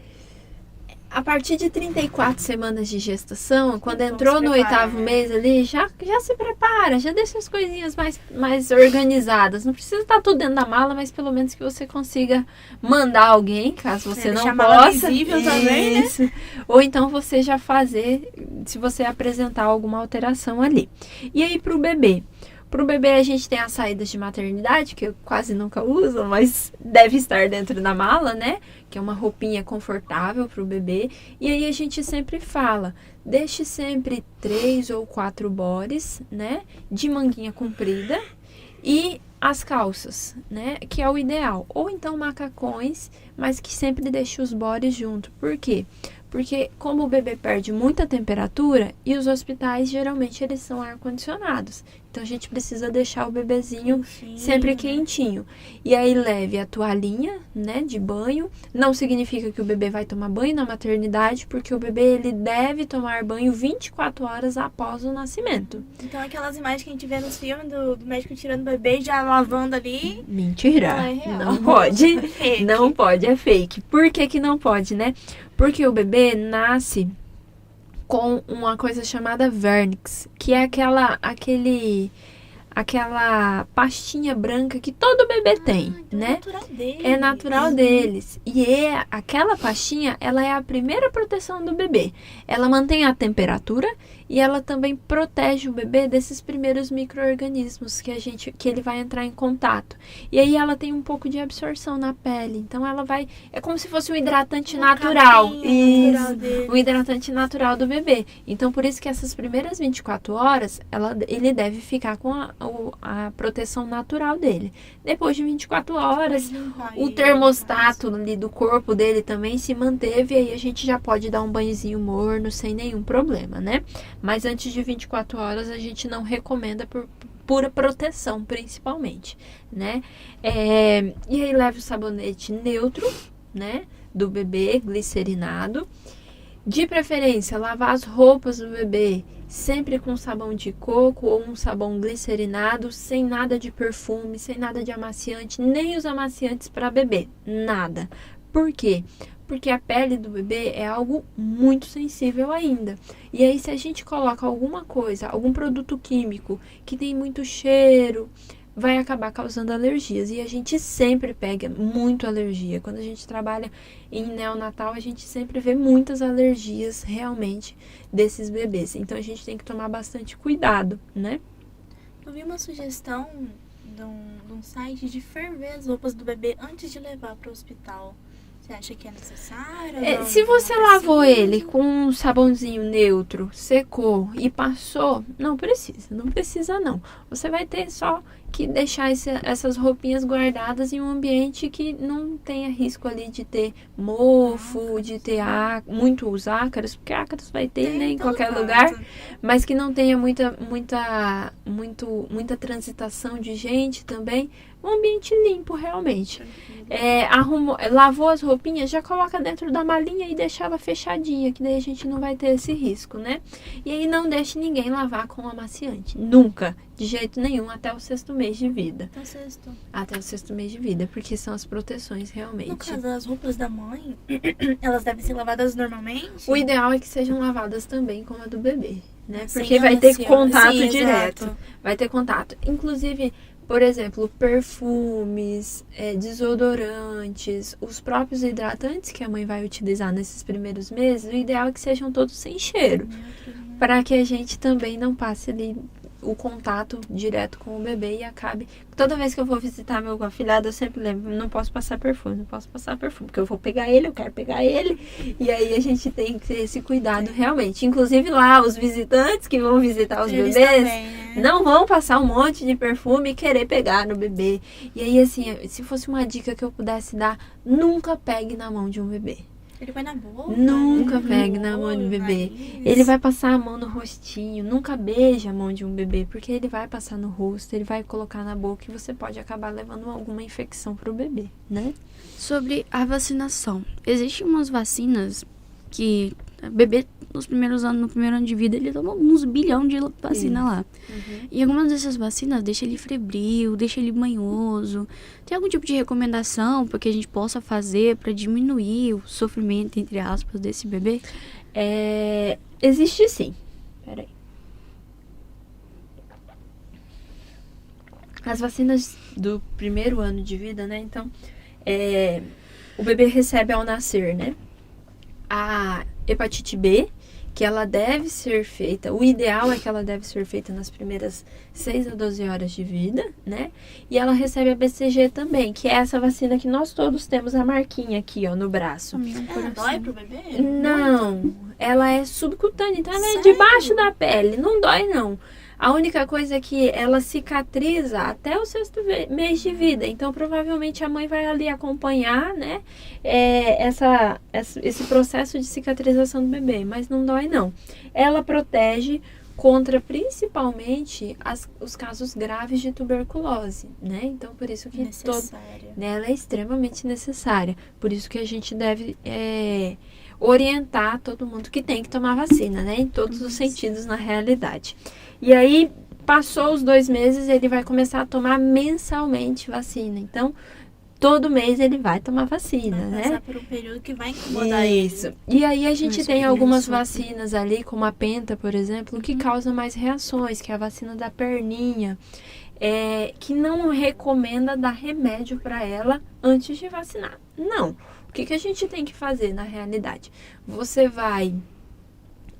A partir de 34 semanas de gestação, quando Então, entrou se no prepara, 8º mês ali, já se prepara, já deixa as coisinhas mais organizadas. Não precisa estar tudo dentro da mala, mas pelo menos que você consiga mandar alguém, caso você não deixar a mala possa. visível também, né? Isso. Ou então você já fazer, se você apresentar alguma alteração ali. E aí pro bebê? Pro bebê a gente tem as saídas de maternidade, que eu quase nunca uso, mas deve estar dentro da mala, né? Que é uma roupinha confortável pro bebê. E aí a gente sempre fala, deixe sempre 3 ou 4 bores, né? De manguinha comprida e as calças, né? Que é o ideal. Ou então macacões, mas que sempre deixe os bores junto. Por quê? Porque como o bebê perde muita temperatura e os hospitais geralmente eles são ar-condicionados. Então a gente precisa deixar o bebezinho sempre quentinho. E aí leve a toalhinha, né, de banho. Não significa que o bebê vai tomar banho na maternidade, porque o bebê ele deve tomar banho 24 horas após o nascimento. Então aquelas imagens que a gente vê nos filmes do médico tirando o bebê e já lavando ali. Mentira. Não é real. Não pode. Fake. Não pode, é fake. Por que que não pode, né? Porque o bebê nasce com uma coisa chamada vernix, que é aquela pastinha branca que todo bebê tem, Então né? É natural deles. É natural deles. E aquela pastinha, ela é a primeira proteção do bebê. Ela mantém a temperatura e ela também protege o bebê desses primeiros micro-organismos que ele vai entrar em contato. E aí ela tem um pouco de absorção na pele. Então é como se fosse um hidratante natural. Isso, um hidratante natural do bebê. Então por isso que essas primeiras 24 horas, ele deve ficar com a proteção natural dele. Depois de 24 horas, o termostato ali do corpo dele também se manteve, e aí a gente já pode dar um banhozinho morno sem nenhum problema, né? Mas antes de 24 horas a gente não recomenda por pura proteção, principalmente, né? E aí leva o sabonete neutro, né? Do bebê, glicerinado. De preferência, lavar as roupas do bebê sempre com sabão de coco ou um sabão glicerinado, sem nada de perfume, sem nada de amaciante, nem os amaciantes para bebê, nada. Por quê? Porque a pele do bebê é algo muito sensível ainda. E aí, se a gente coloca alguma coisa, algum produto químico que tem muito cheiro, vai acabar causando alergias. E a gente sempre pega muito alergia. Quando a gente trabalha em neonatal, a gente sempre vê muitas alergias realmente desses bebês. Então, a gente tem que tomar bastante cuidado, né? Eu vi uma sugestão de um site de ferver as roupas do bebê antes de levar para o hospital. Você acha que é necessário? É, Não- se você não lavou precisa? ele com um sabãozinho neutro, secou e passou, não precisa não. Você vai ter só que deixar essas roupinhas guardadas em um ambiente que não tenha risco ali de ter mofo, de ter muitos ácaros, porque ácaros vai ter, Tem né, em todo qualquer canto. lugar, mas que não tenha muita transitação de gente também. Um ambiente limpo, realmente. Lavou as roupinhas, já coloca dentro da malinha e deixa ela fechadinha, que daí a gente não vai ter esse risco, né? E aí não deixe ninguém lavar com amaciante. Nunca, de jeito nenhum, até o 6º mês de vida. Então, sexto. Até o 6º mês de vida, porque são as proteções No realmente. caso, as roupas da mãe, elas devem ser lavadas normalmente? O ideal é que sejam lavadas também como a do bebê, né? Sem Porque vai ter amaciante. contato Sim, direto. exato. Vai ter contato. Inclusive, por exemplo, perfumes, desodorantes, os próprios hidratantes que a mãe vai utilizar nesses primeiros meses, o ideal é que sejam todos sem cheiro, para que a gente também não passe ali o contato direto com o bebê e acabe... Toda vez que eu vou visitar meu afilhado, eu sempre lembro, não posso passar perfume, porque eu vou pegar ele, eu quero pegar ele, e aí a gente tem que ter esse cuidado realmente. Inclusive lá, os visitantes que vão visitar os Eles bebês, também, né? não vão passar um monte de perfume e querer pegar no bebê. E aí, assim, se fosse uma dica que eu pudesse dar, nunca pegue na mão de um bebê. Ele vai na boca. Nunca né? pegue na mão de um bebê. Nariz. Ele vai passar a mão no rostinho. Nunca beije a mão de um bebê, porque ele vai passar no rosto, ele vai colocar na boca e você pode acabar levando alguma infecção pro bebê, né? Sobre a vacinação. Existem umas vacinas que o bebê, nos primeiros anos, no primeiro ano de vida, ele toma uns bilhão de vacina lá. E algumas dessas vacinas deixam ele febril, deixam ele manhoso. Tem algum tipo de recomendação para que a gente possa fazer para diminuir o sofrimento, entre aspas, desse bebê? Existe sim. Peraí. As vacinas do primeiro ano de vida, né? Então, o bebê recebe ao nascer, né? A hepatite B, que ela deve ser feita, o ideal é que ela deve ser feita nas primeiras 6 a 12 horas de vida, né? E ela recebe a BCG também, que é essa vacina que nós todos temos a marquinha aqui, ó, no braço. Ela dói pro bebê? Não, ela é subcutânea, então ela é Sério? debaixo da pele, não dói não. A única coisa é que ela cicatriza até o 6º mês de vida. Então, provavelmente, a mãe vai ali acompanhar, né, esse processo de cicatrização do bebê. Mas não dói, não. Ela protege contra, principalmente, os casos graves de tuberculose, né? Então, por isso que Necessária. ela é extremamente necessária. Por isso que a gente deve orientar todo mundo que tem que tomar vacina, né? Em todos os sentidos, na realidade. E aí, passou os 2 meses, ele vai começar a tomar mensalmente vacina. Então, todo mês ele vai tomar vacina, Vai né? passar por um período que vai incomodar Isso. ele. E aí a gente Mas tem primeiro algumas sopro. vacinas ali, como a Penta, por exemplo, que causa mais reações, que é a vacina da perninha, que não recomenda dar remédio para ela antes de vacinar. Não. O que a gente tem que fazer na realidade?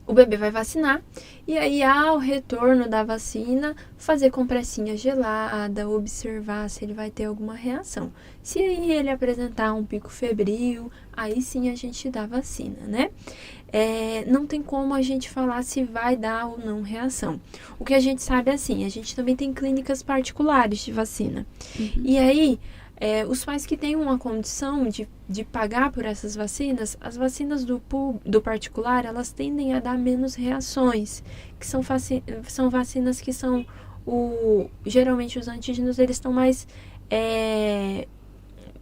O bebê vai vacinar e aí, ao retorno da vacina, fazer compressinha gelada, observar se ele vai ter alguma reação. Se aí ele apresentar um pico febril, aí sim a gente dá vacina, né? Não tem como a gente falar se vai dar ou não reação. O que a gente sabe é assim, a gente também tem clínicas particulares de vacina. E aí, os pais que têm uma condição de pagar por essas vacinas, as vacinas do particular, elas tendem a dar menos reações, que são vacinas que são, geralmente os antígenos, eles estão mais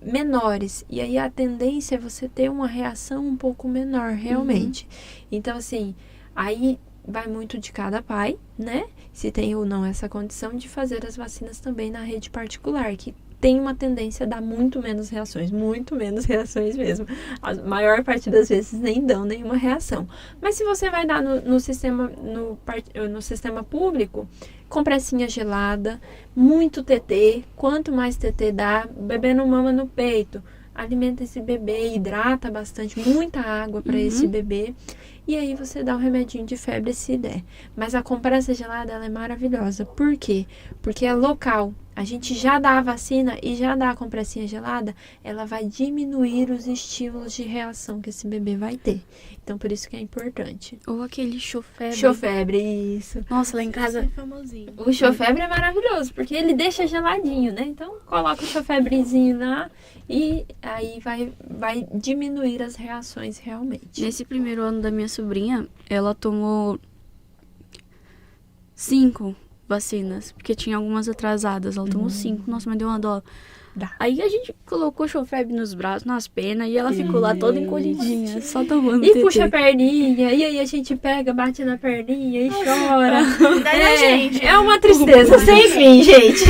menores, e aí a tendência é você ter uma reação um pouco menor, realmente. Então, assim, aí vai muito de cada pai, né? Se tem ou não essa condição de fazer as vacinas também na rede particular, que tem uma tendência a dar muito menos reações mesmo. A maior parte das vezes nem dão nenhuma reação. Mas se você vai dar no sistema público, compressinha gelada, muito TT, quanto mais TT dá, o bebê não mama no peito, alimenta esse bebê, hidrata bastante, muita água para esse bebê. e aí você dá um remedinho de febre se der. Mas a compressa gelada, ela é maravilhosa. Por quê? Porque é local. A gente já dá a vacina e já dá a compressinha gelada, ela vai diminuir os estímulos de reação que esse bebê vai ter. Então, por isso que é importante. Ou aquele chofebre. Chofebre, isso. Nossa, lá em Casa casa. é famosinho. O chofebre é maravilhoso, porque ele deixa geladinho, né? Então, coloca o chofebrezinho lá e aí vai diminuir as reações realmente. Nesse primeiro ano da minha sobrinha, ela tomou 5 vacinas, porque tinha algumas atrasadas. Ela tomou 5. Nossa, mas deu uma dó. Dá. Aí a gente colocou chofebre nos braços, nas penas, e ela ficou lá toda encolhidinha, só tomando E TT. puxa a perninha, e aí a gente pega, bate na perninha e chora. Daí a gente. É uma tristeza sem fim, gente.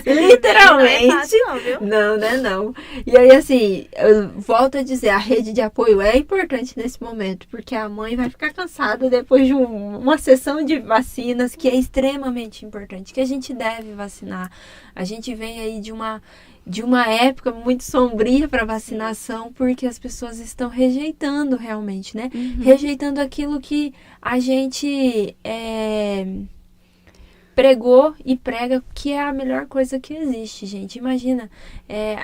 Literalmente. Não é fácil, não, viu? Não, né, não. E aí, assim, eu volto a dizer, a rede de apoio é importante nesse momento, porque a mãe vai ficar cansada depois de uma sessão de vacinas, que é extremamente importante, que a gente deve vacinar. A gente vem aí de uma época muito sombria para vacinação, porque as pessoas estão rejeitando realmente, né? Rejeitando aquilo que a gente pregou e prega, que é a melhor coisa que existe, gente. Imagina,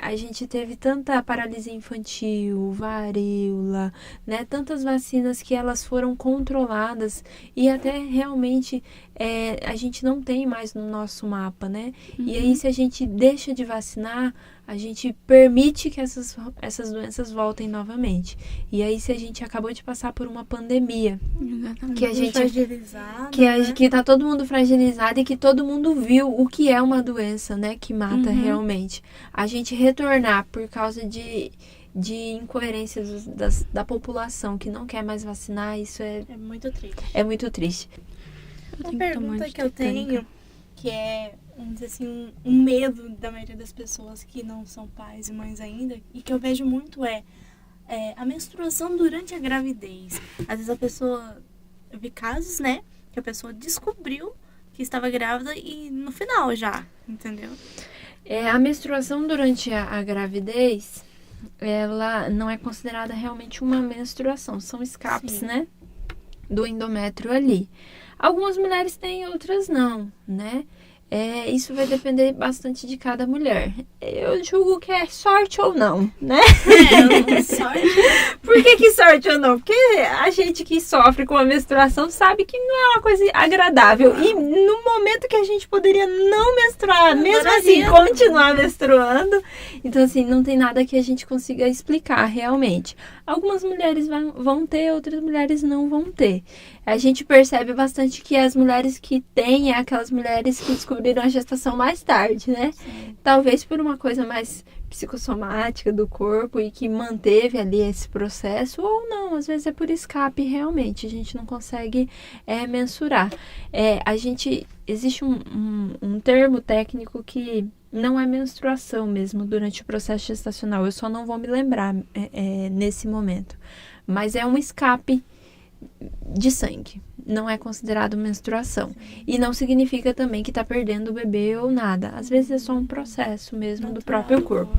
a gente teve tanta paralisia infantil, varíola, né? Tantas vacinas que elas foram controladas e até realmente a gente não tem mais no nosso mapa, né? E aí, se a gente deixa de vacinar, a gente permite que essas doenças voltem novamente. E aí, se a gente acabou de passar por uma pandemia, Exatamente. que a gente Fragilizado, que tá todo mundo fragilizado e que todo mundo viu o que é uma doença, né? Que mata realmente. A gente retornar por causa de incoerências da população que não quer mais vacinar, isso é muito triste. é muito triste. Eu Uma tenho que tomar pergunta que eu antitetânica. tenho, que é, vamos dizer assim, um medo da maioria das pessoas que não são pais e mães ainda, e que eu vejo muito é a menstruação durante a gravidez. Às vezes a pessoa, eu vi casos, né, que a pessoa descobriu que estava grávida e no final já, entendeu? A menstruação durante a gravidez, ela não é considerada realmente uma menstruação, são escapes, Sim. né? Do endométrio ali. Algumas mulheres têm, outras não, né? Isso vai depender bastante de cada mulher. Eu julgo que é sorte ou não, né? Sorte. Por que sorte ou não? Porque a gente que sofre com a menstruação sabe que não é uma coisa agradável. E no momento que a gente poderia não menstruar, mesmo assim, adoraria. continuar menstruando. Então, assim, não tem nada que a gente consiga explicar realmente. Algumas mulheres vão ter, outras mulheres não vão ter. A gente percebe bastante que as mulheres que têm é aquelas mulheres que descobriram a gestação mais tarde, né? Sim. Talvez por uma coisa mais psicossomática do corpo e que manteve ali esse processo, ou não, às vezes é por escape realmente, a gente não consegue mensurar. Existe um termo técnico que não é menstruação mesmo durante o processo gestacional, eu só não vou me lembrar nesse momento, mas é um escape de sangue, não é considerado menstruação. E não significa também que tá perdendo o bebê ou nada. Às vezes é só um processo mesmo do próprio corpo.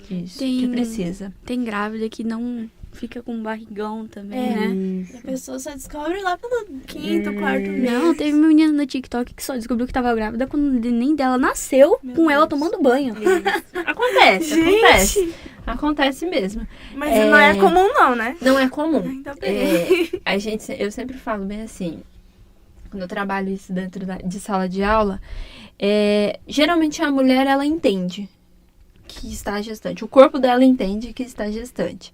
Isso, que precisa. Tem grávida que não fica com barrigão também, É. né? E a pessoa só descobre lá pelo quinto, quarto mês. Não, teve uma menina no TikTok que só descobriu que tava grávida quando o neném dela nasceu com ela tomando banho. Acontece. Acontece mesmo. Mas não é comum não, né? Não é comum. Ainda bem. Eu sempre falo bem assim, quando eu trabalho isso dentro de sala de aula, geralmente a mulher, ela entende que está gestante. O corpo dela entende que está gestante.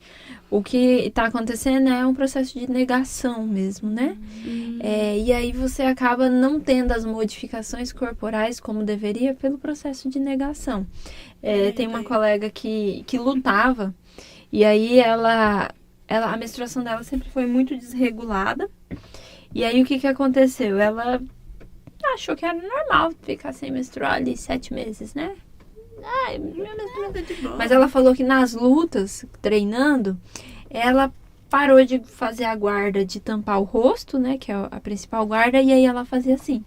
O que está acontecendo é um processo de negação mesmo, né? E aí você acaba não tendo as modificações corporais como deveria pelo processo de negação. Tem uma colega que lutava e aí a menstruação dela sempre foi muito desregulada. E aí o que aconteceu? Ela achou que era normal ficar sem menstruar ali 7 meses, né? Mas ela falou que nas lutas, treinando, ela parou de fazer a guarda de tampar o rosto, né? Que é a principal guarda, e aí ela fazia assim,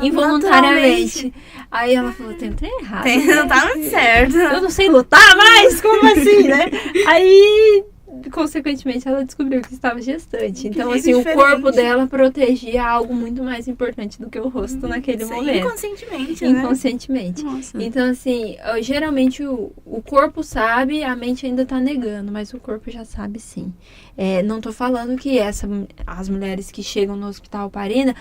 involuntariamente. Aí ela falou, tem um trem errado. Não tá muito certo. Eu não sei lutar mais, como assim, né? Aí consequentemente, ela descobriu que estava gestante. Então, Que assim, o diferente. corpo dela protegia algo muito mais importante do que o rosto naquele Sim, momento. inconscientemente, né? Inconscientemente. Nossa. Então, assim, geralmente o corpo sabe, a mente ainda tá negando, mas o corpo já sabe sim. Não tô falando que as mulheres que chegam no hospital parindo,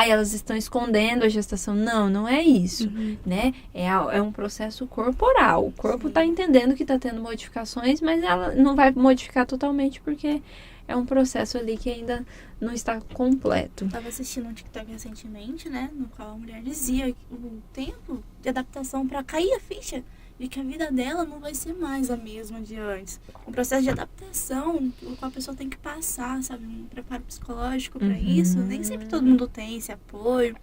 elas estão escondendo a gestação. Não, não é isso, né? É um processo corporal. O corpo tá entendendo que tá tendo modificações, mas ela não vai modificar totalmente porque é um processo ali que ainda não está completo. Eu tava assistindo um TikTok recentemente, né? No qual a mulher dizia o tempo de adaptação pra cair a ficha de que a vida dela não vai ser mais a mesma de antes. Um processo de adaptação o qual a pessoa tem que passar, sabe? Um preparo psicológico pra isso. Nem sempre todo mundo tem esse apoio.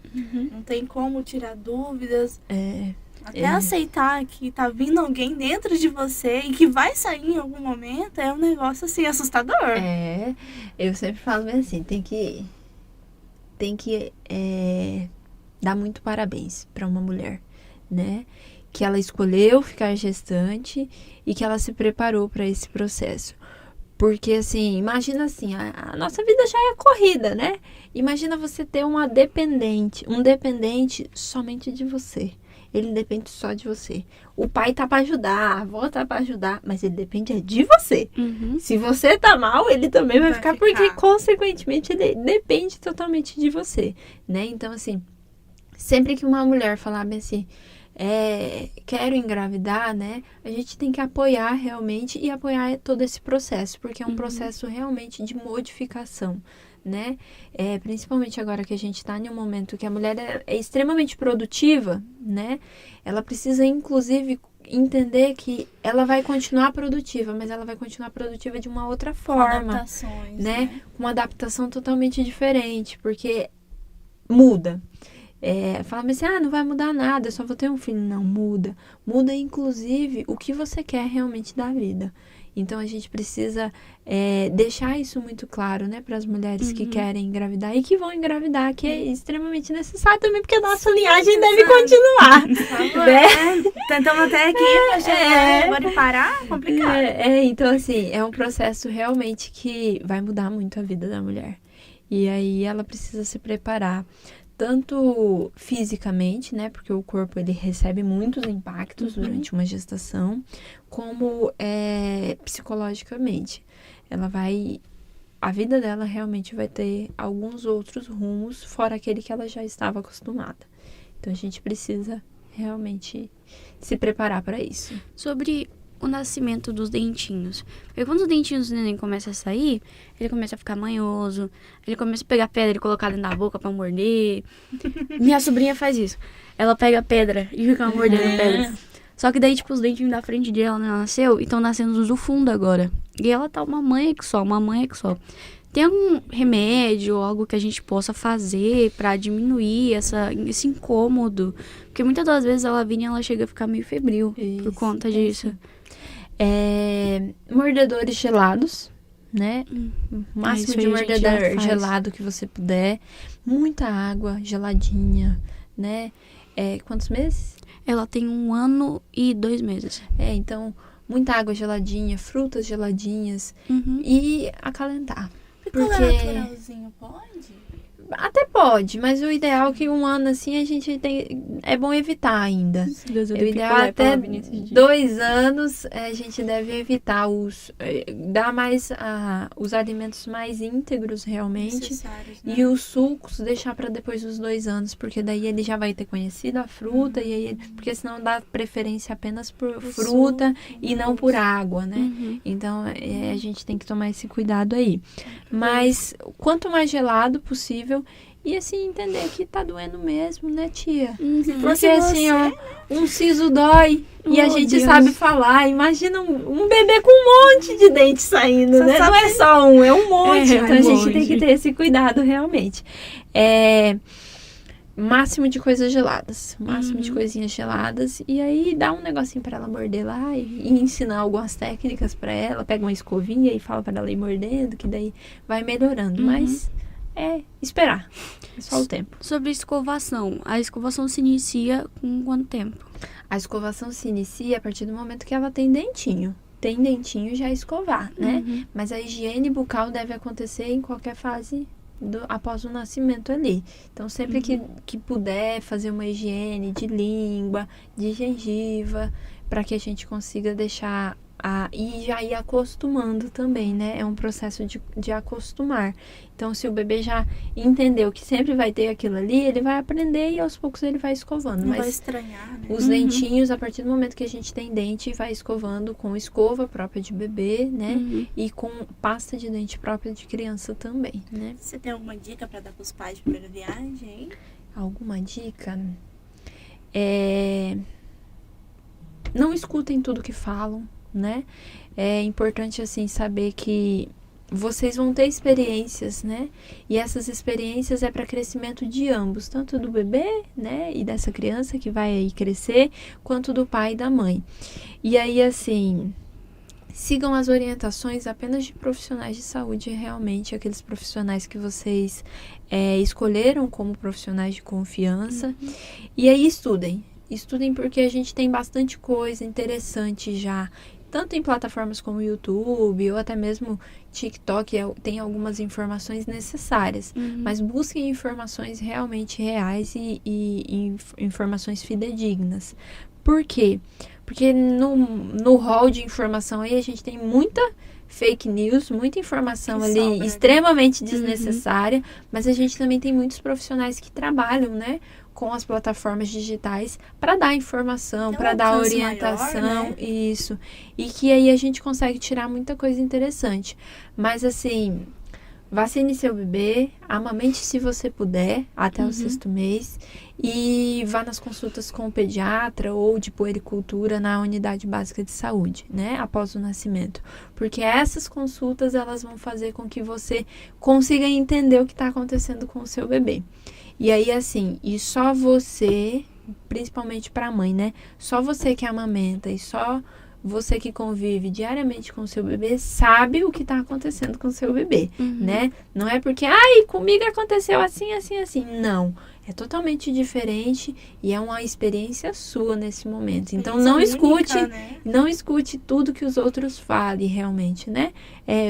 Não tem como tirar dúvidas. Até aceitar que tá vindo alguém dentro de você e que vai sair em algum momento é um negócio assim assustador. Eu sempre falo bem assim, tem que dar muito parabéns para uma mulher, né? Que ela escolheu ficar gestante e que ela se preparou para esse processo. Porque, assim, imagina assim, a nossa vida já é corrida, né? Imagina você ter um dependente somente de você. Ele depende só de você. O pai tá pra ajudar, a avó tá pra ajudar, mas ele depende de você. Se você tá mal, ele também vai ficar, porque, consequentemente, ele depende totalmente de você, né? Então, assim, sempre que uma mulher falar bem assim, quero engravidar, né? A gente tem que apoiar realmente e apoiar todo esse processo, porque é um processo realmente de modificação, né? Principalmente agora que a gente está em um momento que a mulher é extremamente produtiva, né? Ela precisa, inclusive, entender que ela vai continuar produtiva, mas ela vai continuar produtiva de uma outra forma, Adaptações, né? Com uma adaptação totalmente diferente, porque muda. Fala assim, não vai mudar nada, eu só vou ter um filho. Não, muda. Muda, inclusive, o que você quer realmente da vida. Então, a gente precisa deixar isso muito claro, né, para as mulheres que querem engravidar e que vão engravidar, que é extremamente necessário também, porque a nossa linhagem deve continuar. Né? Tentamos até aqui pra chegar agora e parar, complicado. Então, assim, é um processo realmente que vai mudar muito a vida da mulher. E aí, ela precisa se preparar, tanto fisicamente, né, porque o corpo ele recebe muitos impactos durante uma gestação, como psicologicamente. A vida dela realmente vai ter alguns outros rumos, fora aquele que ela já estava acostumada. Então, a gente precisa realmente se preparar para isso. Sobre o nascimento dos dentinhos. Porque quando os dentinhos do neném começam a sair, ele começa a ficar manhoso, ele começa a pegar pedra e colocar dentro da boca pra morder. Minha sobrinha faz isso. Ela pega pedra e fica mordendo pedra. Só que daí, tipo, os dentinhos da frente dela não nasceu e estão nascendo os do fundo agora. E ela tá uma mãe que só. Tem algum remédio ou algo que a gente possa fazer pra diminuir esse incômodo? Porque muitas das vezes ela vinha e ela chega a ficar meio febril por conta disso. Mordedores gelados, né? O máximo Isso de aí a gente já mordedor faz. gelado que você puder. Muita água geladinha, né? Quantos meses? Ela tem 1 ano e 2 meses. Então, muita água geladinha, frutas geladinhas e acalentar. Picolé naturalzinho pode? Até pode, mas o ideal é que 1 ano assim a gente é bom evitar ainda. O ideal é até 2 anos a gente deve evitar dar mais os alimentos mais íntegros realmente. Necessários, né? E os sucos deixar para depois dos 2 anos, porque daí ele já vai ter conhecido a fruta e aí porque senão dá preferência apenas por fruta e não por água, né? Então a gente tem que tomar esse cuidado aí. Mas quanto mais gelado possível. E assim, entender que tá doendo mesmo, né, tia? Porque assim, um siso dói e a gente sabe falar. Imagina um bebê com um monte de dente saindo, né? Não é só um, é um monte. Então a gente tem que ter esse cuidado realmente. Máximo de coisas geladas. Máximo de coisinhas geladas. E aí dá um negocinho pra ela morder lá e ensinar algumas técnicas pra ela. Pega uma escovinha e fala pra ela ir mordendo, que daí vai melhorando. Mas esperar. É só o tempo. Sobre escovação. A escovação se inicia com quanto tempo? A escovação se inicia a partir do momento que ela tem dentinho. tem dentinho já escovar, né? Mas a higiene bucal deve acontecer em qualquer fase após o nascimento ali. Então, sempre que puder fazer uma higiene de língua, de gengiva, para que a gente consiga deixar e já ir acostumando também, né? É um processo de acostumar. Então, se o bebê já entendeu que sempre vai ter aquilo ali, ele vai aprender e aos poucos ele vai escovando. Não vai estranhar, né? Os dentinhos, a partir do momento que a gente tem dente, vai escovando com escova própria de bebê, né? E com pasta de dente própria de criança também, né? Você tem alguma dica para dar para os pais de primeira viagem, hein? Alguma dica? Não escutem tudo que falam, né? É importante, assim, saber que vocês vão ter experiências, né? E essas experiências é para crescimento de ambos, tanto do bebê, né? E dessa criança que vai aí crescer, quanto do pai e da mãe. E aí, assim, sigam as orientações apenas de profissionais de saúde, realmente, aqueles profissionais que vocês escolheram como profissionais de confiança. E aí, estudem. Estudem porque a gente tem bastante coisa interessante já, tanto em plataformas como YouTube ou até mesmo TikTok, tem algumas informações necessárias. Mas busquem informações realmente reais e informações fidedignas. Por quê? Porque no hall de informação aí a gente tem muita fake news, muita informação Que ali sobra, extremamente desnecessária, mas a gente também tem muitos profissionais que trabalham, né, com as plataformas digitais para dar informação, para dar orientação, maior, né? Isso. E que aí a gente consegue tirar muita coisa interessante. Mas assim, vacine seu bebê, amamente se você puder, até o 6º mês, e vá nas consultas com o pediatra ou de puericultura na unidade básica de saúde, né, após o nascimento. Porque essas consultas, elas vão fazer com que você consiga entender o que está acontecendo com o seu bebê. E aí, assim, e só você, principalmente para a mãe, né, só você que amamenta e só você que convive diariamente com o seu bebê sabe o que está acontecendo com o seu bebê, né? Não é porque, comigo aconteceu assim, assim, assim. Não. É totalmente diferente e é uma experiência sua nesse momento. Então, não escute, né? não escute tudo que os outros falem realmente, né?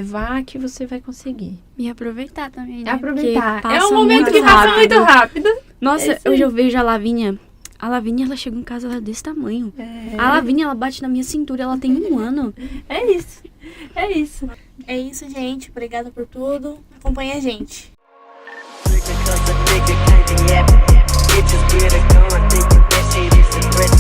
Vá que você vai conseguir. E aproveitar também, né? Aproveitar. Porque É um passa momento muito que passa rápido. muito rápido. Nossa, eu já vejo a Lavínia. A Lavínia, ela chega em casa, ela é desse tamanho. A Lavínia, ela bate na minha cintura, ela tem 1 ano. É isso. É isso. É isso, gente. Obrigada por tudo. Acompanhe a gente. Because a nigga can't be happy. Bitches with a gun, thinking that shit is aggressive.